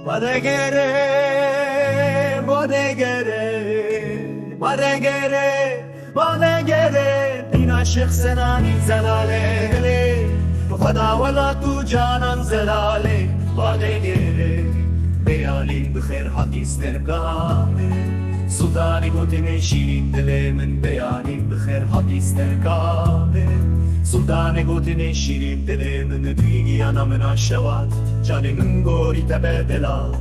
Badegere, badegere, badegere, badegere. این عاشق سنانی زلاله خدا ولا تو جانان زلاله badegere. بیالی بخیر حدیث درگامه سودانی گوتن شیرین دل من بیالی بخیر حدیث درگامه سودانی گوتن شیرین دل من تویگی آنم نشود جانی من گوری تبدلا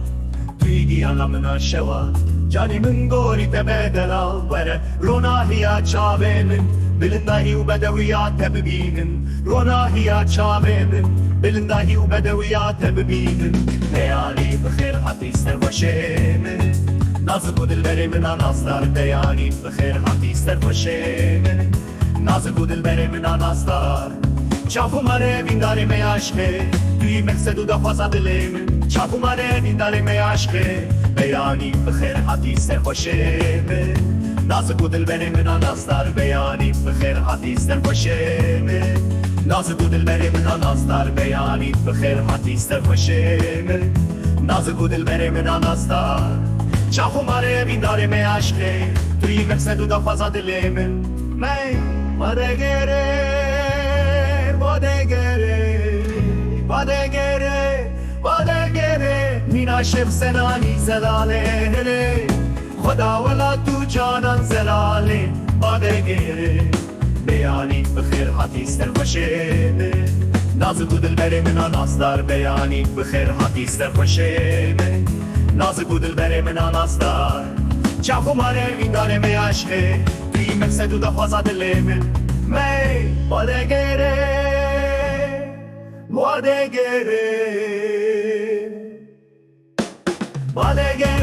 تویگی آنم نشود جانی من گوری تبدلا وره روناهیا چاوه من بلندهی و بدویات ببینن روناهیا چاوه من بلندهی و بدویات ببینن بیالی بخیر حدیث درباشه من نازک و دلبری من آناستار بیالی بخیر حدیث درباشه من نازک و دلبری من آناستار چاپو ماره بینداری می عشقه توی مقصد و دخوازه دلی من چاپو ماره بینداری می عشقه بیالی بخیر حدیث درباشه من نازک و دلبری من آناستار بیالی بخیر حدیث درباشه من نازک و دلبری من آناستار بیالی بخیر حدیث درباشه من نازک و دلبری من آناستار چاپو ماره بینداری می عشقه توی مقصد و دخوازه دلی من badegere, badegere, badegere, badegere. این عاشق سنانی زلاله خدا ولا تو جانان زلاله badegere. بیانی بخیر حدیث درباشه نازک و دلبری من آناستار بیانی بخیر حدیث درباشه نازک و دلبری من آناستار چاپو ماره بینداره می عشقه توی مقصد و دخوازه دل من badegere, badegere, badegere.